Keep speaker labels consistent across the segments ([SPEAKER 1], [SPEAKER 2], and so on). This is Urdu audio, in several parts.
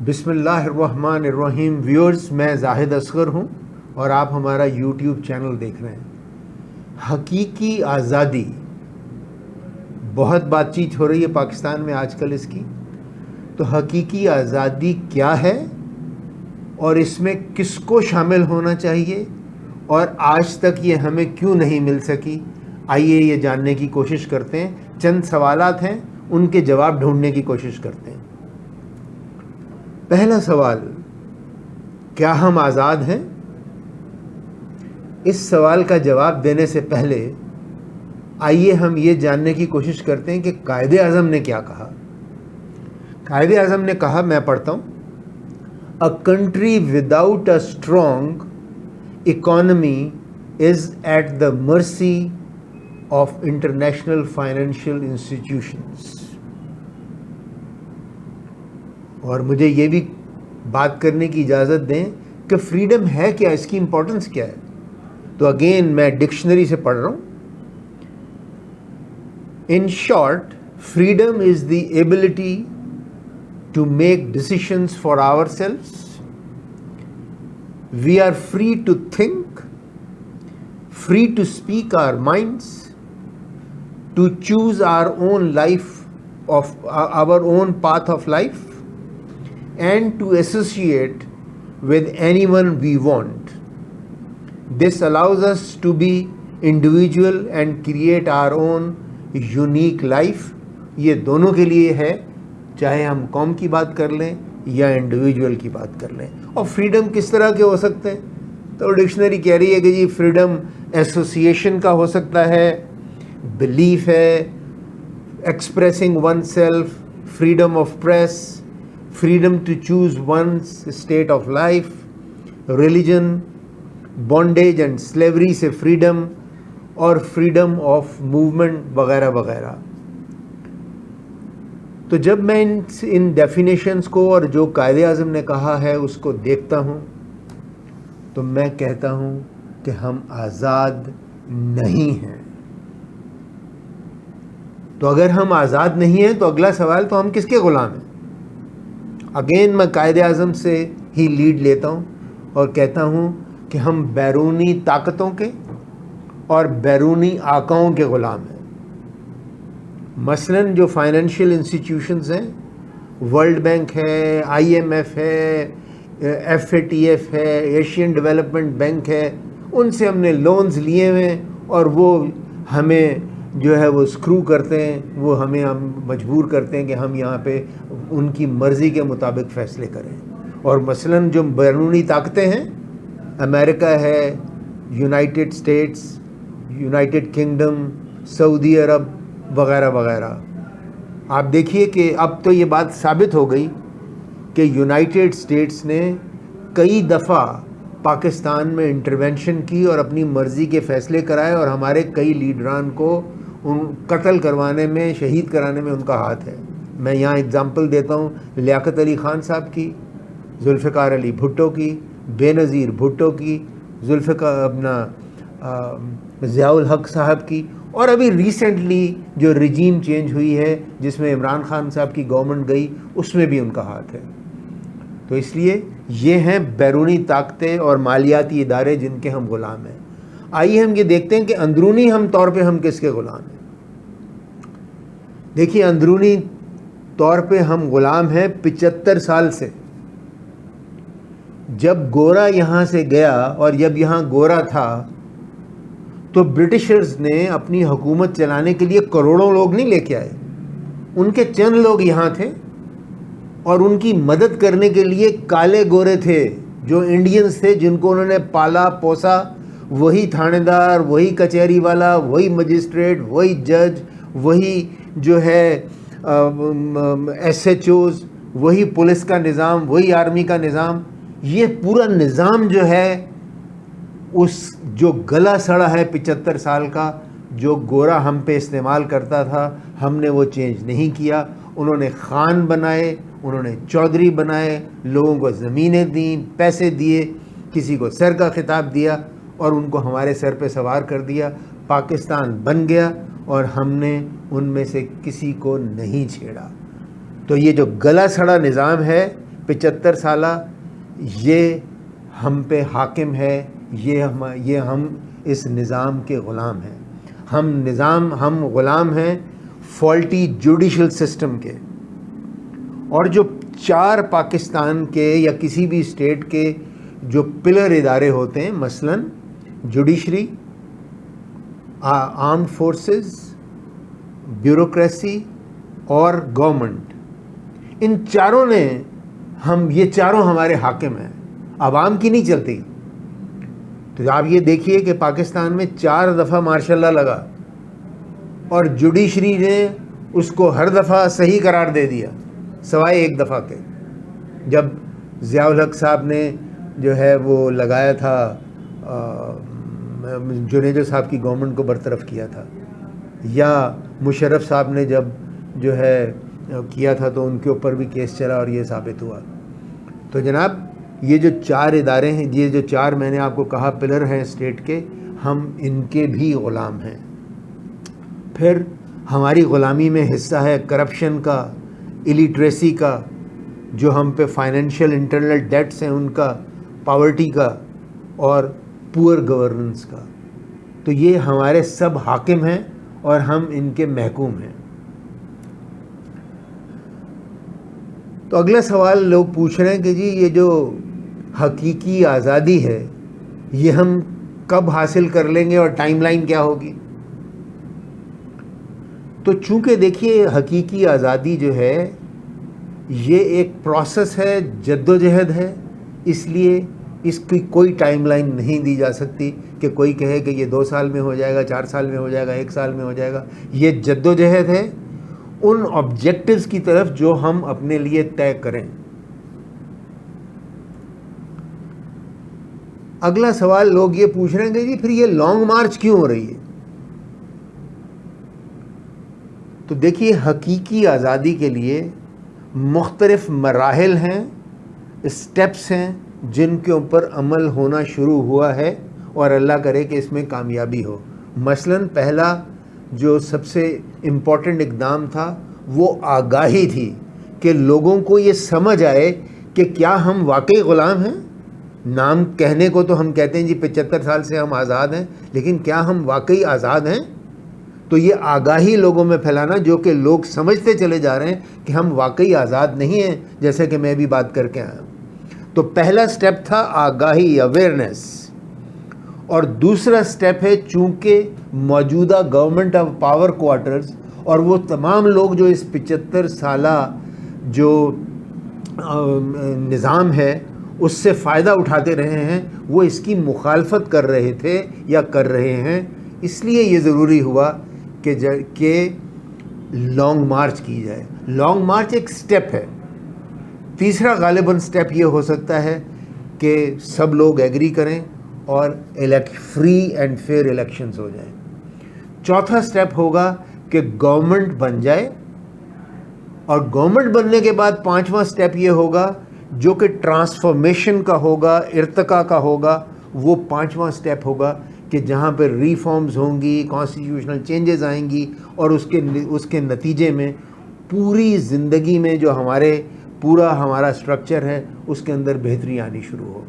[SPEAKER 1] بسم اللہ الرحمن الرحیم. ویورز، میں زاہد اصغر ہوں اور آپ ہمارا یوٹیوب چینل دیکھ رہے ہیں. حقیقی آزادی، بہت بات چیت ہو رہی ہے پاکستان میں آج کل اس کی. تو حقیقی آزادی کیا ہے اور اس میں کس کو شامل ہونا چاہیے اور آج تک یہ ہمیں کیوں نہیں مل سکی، آئیے یہ جاننے کی کوشش کرتے ہیں. چند سوالات ہیں، ان کے جواب ڈھونڈنے کی کوشش کرتے ہیں. پہلا سوال، کیا ہم آزاد ہیں؟ اس سوال کا جواب دینے سے پہلے آئیے ہم یہ جاننے کی کوشش کرتے ہیں کہ قائد اعظم نے کیا کہا. قائد اعظم نے کہا، میں پڑھتا ہوں: A country without a strong economy is at the mercy of international financial institutions. اور مجھے یہ بھی بات کرنے کی اجازت دیں کہ فریڈم ہے کیا، اس کی امپورٹنس کیا ہے. تو اگین میں ڈکشنری سے پڑھ رہا ہوں. In short, freedom is the ability to make decisions for ourselves. We are free to think, free to speak our minds, to choose our own life, of our own path of life, and to associate with anyone we want. This allows us to be individual and create our own unique life. یہ دونوں کے لیے ہے، چاہے ہم قوم کی بات کر لیں یا انڈیویجول کی بات کر لیں. اور فریڈم کس طرح کے ہو سکتے ہیں؟ تو ڈکشنری کہہ رہی ہے کہ جی فریڈم ایسوسیشن کا ہو سکتا ہے، بلیف ہے، expressing one self, freedom of press, freedom to choose one's state of life, religion, bondage and slavery سے freedom اور freedom of movement وغیرہ وغیرہ. تو جب میں ان ڈیفینیشنز کو اور جو قائد اعظم نے کہا ہے اس کو دیکھتا ہوں تو میں کہتا ہوں کہ ہم آزاد نہیں ہیں. تو اگر ہم آزاد نہیں ہیں تو اگلا سوال، تو ہم کس کے غلام ہیں؟ اگین میں قائد اعظم سے ہی لیڈ لیتا ہوں اور کہتا ہوں کہ ہم بیرونی طاقتوں کے اور بیرونی آقاؤں کے غلام ہیں. مثلاً جو فائنینشیل انسٹیٹیوشنز ہیں، ورلڈ بینک ہے، آئی ایم ایف ہے، ایف اے ٹی ایف ہے، ایشین ڈیولپمنٹ بینک ہے، ان سے ہم نے لونز لیے ہوئے ہیں اور وہ ہمیں جو ہے وہ اسکرو کرتے ہیں، وہ ہمیں مجبور کرتے ہیں کہ ہم یہاں پہ ان کی مرضی کے مطابق فیصلے کریں. اور مثلاً جو بیرونی طاقتیں ہیں، امریکہ ہے، یونائٹڈ اسٹیٹس، یونائٹڈ کنگڈم، سعودی عرب وغیرہ وغیرہ. آپ دیکھیے کہ اب تو یہ بات ثابت ہو گئی کہ یونائٹڈ اسٹیٹس نے کئی دفعہ پاکستان میں انٹرونشن کی اور اپنی مرضی کے فیصلے کرائے اور ہمارے کئی لیڈران کو قتل کروانے میں، شہید کرانے میں ان کا ہاتھ ہے. میں یہاں اگزامپل دیتا ہوں لیاقت علی خان صاحب کی، ذوالفقار علی بھٹو کی، بے نظیر بھٹو کی، ضیاء الحق صاحب کی، اور ابھی ریسنٹلی جو رجیم چینج ہوئی ہے جس میں عمران خان صاحب کی گورنمنٹ گئی، اس میں بھی ان کا ہاتھ ہے. تو اس لیے یہ ہیں بیرونی طاقتیں اور مالیاتی ادارے جن کے ہم غلام ہیں. آئیے ہم یہ دیکھتے ہیں کہ اندرونی ہم طور پہ ہم کس کے غلام ہیں. دیکھیے، اندرونی طور پہ ہم غلام ہیں 75 سال سے. جب گورا یہاں سے گیا اور جب یہاں گورا تھا تو برٹشرز نے اپنی حکومت چلانے کے لیے کروڑوں لوگ نہیں لے کے آئے. ان کے چند لوگ یہاں تھے اور ان کی مدد کرنے کے لیے کالے گورے تھے جو انڈینز تھے، جن کو انہوں نے پالا پوسا. وہی تھانے دار، وہی کچہری والا، وہی مجسٹریٹ، وہی جج، وہی جو ہے ایس ایچ اوز، وہی پولیس کا نظام، وہی آرمی کا نظام. یہ پورا نظام جو ہے، اس جو گلا سڑا ہے 75 سال کا، جو گورا ہم پہ استعمال کرتا تھا، ہم نے وہ چینج نہیں کیا. انہوں نے خان بنائے، انہوں نے چودھری بنائے، لوگوں کو زمینیں دیں، پیسے دیے، کسی کو سر کا خطاب دیا اور ان کو ہمارے سر پہ سوار کر دیا. پاکستان بن گیا اور ہم نے ان میں سے کسی کو نہیں چھیڑا. تو یہ جو گلا سڑا نظام ہے 75 سالہ یہ ہم پہ حاکم ہے، یہ ہم اس نظام کے غلام ہیں. ہم غلام ہیں فالٹی جوڈیشل سسٹم کے. اور جو 4 پاکستان کے یا کسی بھی اسٹیٹ کے جو پلر ادارے ہوتے ہیں، مثلاً جوڈیشری، آرمڈ فورسز، بیوروکریسی اور گورنمنٹ، ان چاروں نے یہ چاروں ہمارے حاکم ہیں، عوام کی نہیں چلتی. تو آپ یہ دیکھیے کہ پاکستان میں 4 دفعہ مارشل لا لگا اور جوڈیشری نے اس کو ہر دفعہ صحیح قرار دے دیا، سوائے ایک دفعہ کے جب ضیاء الحق صاحب نے جو ہے وہ لگایا تھا، جنیجو صاحب کی گورنمنٹ کو برطرف کیا تھا، یا مشرف صاحب نے جب جو ہے کیا تھا تو ان کے اوپر بھی کیس چلا اور یہ ثابت ہوا. تو جناب یہ جو 4 ادارے ہیں، یہ جو 4 میں نے آپ کو کہا پلر ہیں اسٹیٹ کے، ہم ان کے بھی غلام ہیں. پھر ہماری غلامی میں حصہ ہے کرپشن کا، الیٹریسی کا، جو ہم پہ فائنینشیل انٹرنل ڈیٹس ہیں ان کا، پاورٹی کا، اور پور گورننس کا. تو یہ ہمارے سب حاکم ہیں اور ہم ان کے محکوم ہیں. تو اگلا سوال لوگ پوچھ رہے ہیں کہ جی یہ جو حقیقی آزادی ہے یہ ہم کب حاصل کر لیں گے اور ٹائم لائن کیا ہوگی؟ تو چونکہ دیکھیے حقیقی آزادی جو ہے یہ ایک پروسیس ہے، جد و جہد ہے، اس لیے اس کی کوئی ٹائم لائن نہیں دی جا سکتی کہ کوئی کہے کہ یہ 2 سال میں ہو جائے گا، 4 سال میں ہو جائے گا، 1 سال میں ہو جائے گا. یہ جد و جہد ہے ان آبجیکٹیوز کی طرف جو ہم اپنے لیے طے کریں. اگلا سوال لوگ یہ پوچھ رہے ہیں کہ جی پھر یہ لانگ مارچ کیوں ہو رہی ہے؟ تو دیکھیے حقیقی آزادی کے لیے مختلف مراحل ہیں، اسٹیپس ہیں جن کے اوپر عمل ہونا شروع ہوا ہے اور اللہ کرے کہ اس میں کامیابی ہو. مثلاً پہلا جو سب سے امپورٹنٹ اقدام تھا وہ آگاہی تھی کہ لوگوں کو یہ سمجھ آئے کہ کیا ہم واقعی غلام ہیں. نام کہنے کو تو ہم کہتے ہیں جی 75 سال سے ہم آزاد ہیں، لیکن کیا ہم واقعی آزاد ہیں؟ تو یہ آگاہی لوگوں میں پھیلانا، جو کہ لوگ سمجھتے چلے جا رہے ہیں کہ ہم واقعی آزاد نہیں ہیں، جیسے کہ میں بھی بات کر کے آیا ہوں. تو پہلا سٹیپ تھا آگاہی، اویئرنیس. اور دوسرا سٹیپ ہے چونکہ موجودہ گورنمنٹ آف پاور کوارٹرز اور وہ تمام لوگ جو اس 75 سالہ جو نظام ہے اس سے فائدہ اٹھاتے رہے ہیں، وہ اس کی مخالفت کر رہے تھے یا کر رہے ہیں. اس لیے یہ ضروری ہوا کہ لانگ مارچ کی جائے. لانگ مارچ ایک سٹیپ ہے. تیسرا غالباً سٹیپ یہ ہو سکتا ہے کہ سب لوگ ایگری کریں اور فری اینڈ فیئر الیکشنز ہو جائیں. چوتھا سٹیپ ہوگا کہ گورنمنٹ بن جائے، اور گورنمنٹ بننے کے بعد 5واں سٹیپ یہ ہوگا جو کہ ٹرانسفارمیشن کا ہوگا، ارتقاء کا ہوگا. وہ 5واں سٹیپ ہوگا کہ جہاں پہ ریفارمز ہوں گی، کانسٹیٹیوشنل چینجز آئیں گی، اور اس کے نتیجے میں پوری زندگی میں جو پورا ہمارا سٹرکچر ہے اس کے اندر بہتری آنی شروع ہو.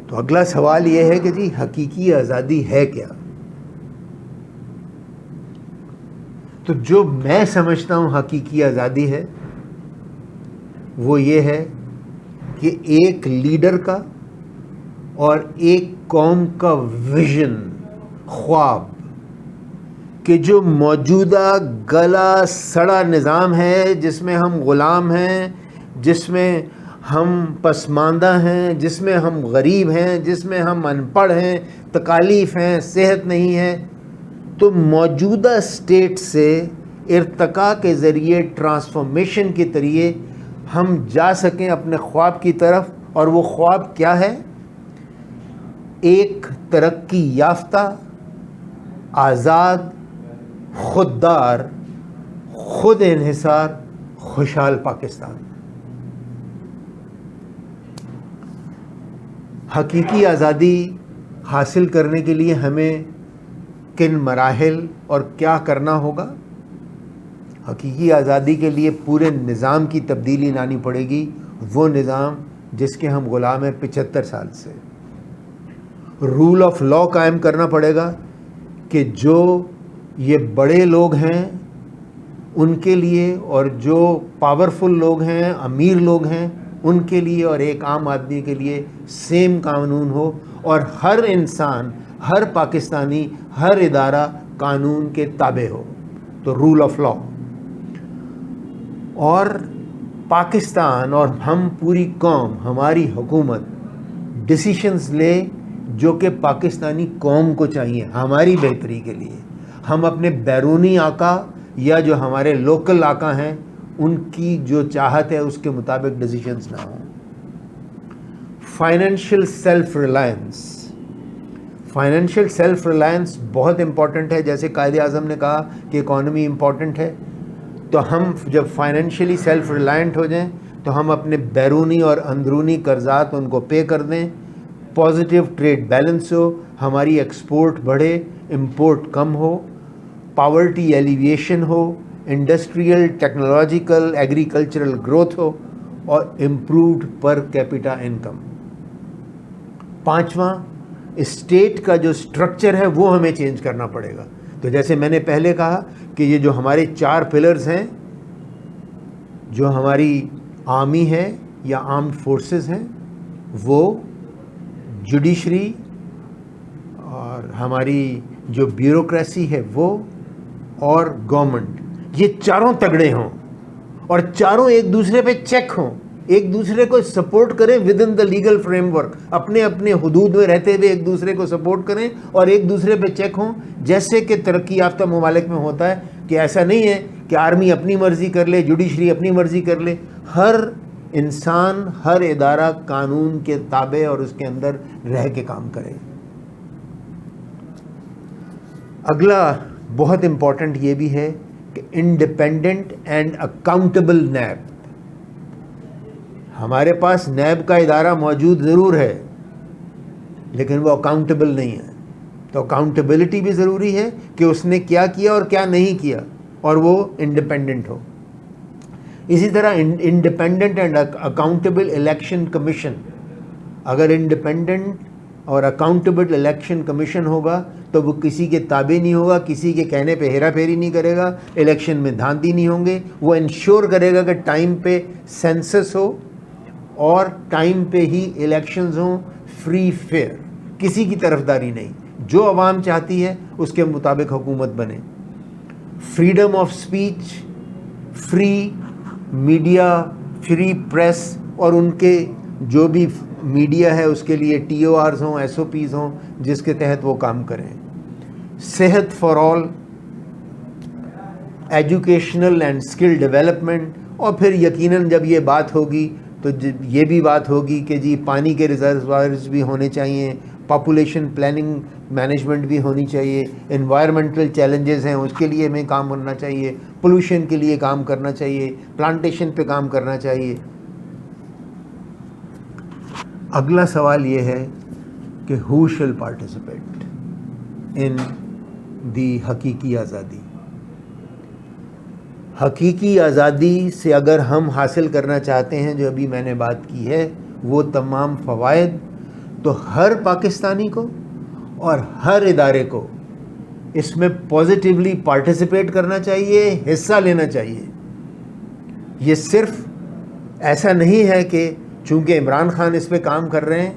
[SPEAKER 1] تو اگلا سوال یہ ہے کہ جی حقیقی آزادی ہے کیا؟ تو جو میں سمجھتا ہوں حقیقی آزادی ہے وہ یہ ہے کہ ایک لیڈر کا اور ایک قوم کا ویژن، خواب، کہ جو موجودہ گلا سڑا نظام ہے جس میں ہم غلام ہیں، جس میں ہم پسماندہ ہیں، جس میں ہم غریب ہیں، جس میں ہم ان پڑھ ہیں، تکالیف ہیں، صحت نہیں ہے، تو موجودہ سٹیٹ سے ارتقاء کے ذریعے، ٹرانسفارمیشن کے ذریعے ہم جا سکیں اپنے خواب کی طرف. اور وہ خواب کیا ہے؟ ایک ترقی یافتہ، آزاد، خوددار، خود انحصار، خوشحال پاکستان. حقیقی آزادی حاصل کرنے کے لیے ہمیں کن مراحل اور کیا کرنا ہوگا؟ حقیقی آزادی کے لیے پورے نظام کی تبدیلی لانی پڑے گی، وہ نظام جس کے ہم غلام ہیں 75 سال سے. رول آف لا قائم کرنا پڑے گا کہ جو یہ بڑے لوگ ہیں ان کے لیے اور جو پاورفل لوگ ہیں، امیر لوگ ہیں، ان کے لیے اور ایک عام آدمی کے لیے سیم قانون ہو، اور ہر انسان، ہر پاکستانی، ہر ادارہ قانون کے تابع ہو. تو رول آف لا. اور پاکستان اور ہم پوری قوم، ہماری حکومت ڈیسیشنز لے جو کہ پاکستانی قوم کو چاہیے ہماری بہتری کے لیے. ہم اپنے بیرونی آقا یا جو ہمارے لوکل آقا ہیں ان کی جو چاہت ہے اس کے مطابق ڈیسیشنز نہ ہوں. Financial self Reliance. Financial self Reliance بہت امپورٹنٹ ہے. جیسے قائد اعظم نے کہا کہ اکانومی امپورٹنٹ ہے، تو ہم جب فائنینشیلی سیلف ریلائنٹ ہو جائیں تو ہم اپنے بیرونی اور اندرونی قرضات ان کو پے کر دیں، پازیٹیو ٹریڈ بیلنس ہو، ہماری ایکسپورٹ بڑھے، امپورٹ کم ہو، پاورٹی ایلیویشن ہو، انڈسٹریل، ٹیکنالوجیکل، ایگریکلچرل گروتھ ہو، اور امپرووڈ پر کیپیٹا انکم. پانچواں، اسٹیٹ کا جو سٹرکچر ہے وہ ہمیں چینج کرنا پڑے گا. تو جیسے میں نے پہلے کہا کہ یہ جو ہمارے 4 پلرز ہیں، جو ہماری آرمی ہے یا آرمڈ فورسز ہیں، وہ جوڈیشری اور ہماری جو بیوروکریسی ہے وہ اور گورنمنٹ، یہ چاروں تگڑے ہوں اور چاروں ایک دوسرے پہ چیک ہوں، ایک دوسرے کو سپورٹ کریں with in the legal frame work, اپنے اپنے حدود میں رہتے ہوئے ایک دوسرے کو سپورٹ کریں اور ایک دوسرے پہ چیک ہوں. جیسے کہ ترقی یافتہ ممالک میں ہوتا ہے کہ ایسا نہیں ہے کہ آرمی اپنی مرضی کر لے، جوڈیشری اپنی مرضی کر لے. ہر انسان، ہر ادارہ قانون کے تابع اور اس کے اندر رہ کے کام کرے. اگلا بہت امپورٹنٹ یہ بھی ہے کہ انڈیپینڈنٹ اینڈ اکاؤنٹیبل نیب. ہمارے پاس نیب کا ادارہ موجود ضرور ہے لیکن وہ اکاؤنٹیبل نہیں ہے. تو اکاؤنٹیبلٹی بھی ضروری ہے کہ اس نے کیا کیا اور کیا نہیں کیا، اور وہ انڈیپینڈنٹ ہو. اسی طرح independent and accountable election commission. اگر انڈیپینڈنٹ اور اکاؤنٹیبل الیکشن کمیشن ہوگا تو وہ کسی کے تابع نہیں ہوگا، کسی کے کہنے پہ ہیرا پھیری نہیں کرے گا، الیکشن میں دھاندلی نہیں ہوں گے. وہ انشور کرے گا کہ ٹائم پہ سینسس ہو اور ٹائم پہ ہی الیکشنز ہوں، فری فیئر، کسی کی طرفداری نہیں، جو عوام چاہتی ہے اس کے مطابق حکومت بنے. Freedom of speech, free media, free press, اور ان کے جو بھی میڈیا ہے اس کے لیے TORs ہوں، SOPs ہوں جس کے تحت وہ کام کریں. صحت for all, educational and skill development. اور پھر یقیناً جب یہ بات ہوگی تو یہ بھی بات ہوگی کہ جی پانی کے ریزروائرز بھی ہونے چاہیے، پاپولیشن پلاننگ مینجمنٹ بھی ہونی چاہیے، انوائرمنٹل چیلنجز ہیں اس کے لیے ہمیں کام کرنا چاہیے، پولوشن کے لیے کام کرنا چاہیے، پلانٹیشن پہ کام کرنا چاہیے. اگلا سوال یہ ہے کہ ہو شل پارٹیسپیٹ ان دی حقیقی آزادی. حقیقی آزادی سے اگر ہم حاصل کرنا چاہتے ہیں جو ابھی میں نے بات کی ہے وہ تمام فوائد، تو ہر پاکستانی کو اور ہر ادارے کو اس میں پازیٹیولی پارٹیسپیٹ کرنا چاہیے، حصہ لینا چاہیے. یہ صرف ایسا نہیں ہے کہ چونکہ عمران خان اس پہ کام کر رہے ہیں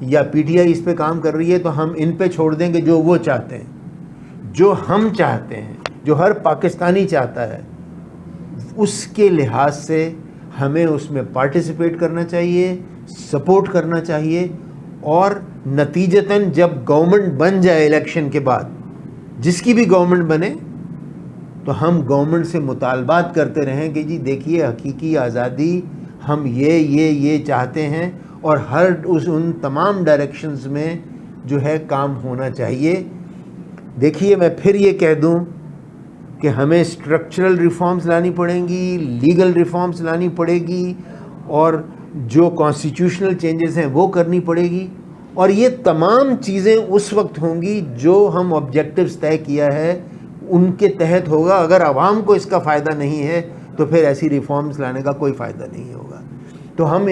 [SPEAKER 1] یا PTI اس پہ کام کر رہی ہے تو ہم ان پہ چھوڑ دیں گے جو وہ چاہتے ہیں. جو ہم چاہتے ہیں، جو ہر پاکستانی چاہتا ہے، اس کے لحاظ سے ہمیں اس میں پارٹیسپیٹ کرنا چاہیے، سپورٹ کرنا چاہیے. اور نتیجتاً جب گورنمنٹ بن جائے الیکشن کے بعد، جس کی بھی گورنمنٹ بنے، تو ہم گورنمنٹ سے مطالبات کرتے رہیں کہ جی دیکھیے حقیقی آزادی ہم یہ چاہتے ہیں، اور ہر ان تمام ڈائریکشنز میں جو ہے کام ہونا چاہیے. دیکھیے میں پھر یہ کہہ دوں کہ ہمیں اسٹرکچرل ریفارمز لانی پڑیں گی، لیگل ریفارمز لانی پڑے گی، اور جو کانسٹیٹیوشنل چینجز ہیں وہ کرنی پڑے گی. اور یہ تمام چیزیں اس وقت ہوں گی جو ہم آبجیکٹیوز طے کیا ہے ان کے تحت ہوگا. اگر عوام کو اس کا فائدہ نہیں ہے تو پھر ایسی ریفارمز لانے کا کوئی فائدہ نہیں ہوگا. تو ہم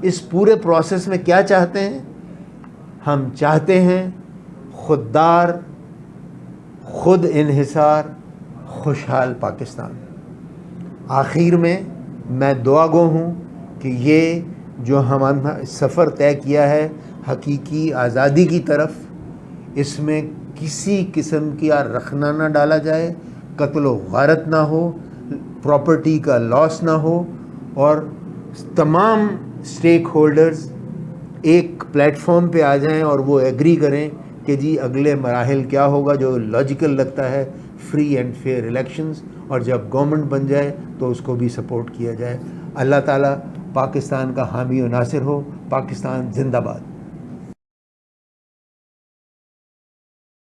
[SPEAKER 1] اس پورے پروسیس میں کیا چاہتے ہیں؟ ہم چاہتے ہیں خوددار، خود انحصار، خوشحال پاکستان. آخر میں دعا گو ہوں کہ یہ جو ہمارا سفر طے کیا ہے حقیقی آزادی کی طرف، اس میں کسی قسم کا رخنہ نہ ڈالا جائے، قتل و غارت نہ ہو، پراپرٹی کا لاس نہ ہو، اور تمام اسٹیک ہولڈرز ایک پلیٹ فارم پہ آ جائیں اور وہ ایگری کریں کہ جی اگلے مراحل کیا ہوگا. جو لاجیکل لگتا ہے فری اینڈ فیئر الیکشنز، اور جب گورنمنٹ بن جائے تو اس کو بھی سپورٹ کیا جائے. اللہ تعالیٰ پاکستان کا حامی و ناصر ہو. پاکستان زندہ باد.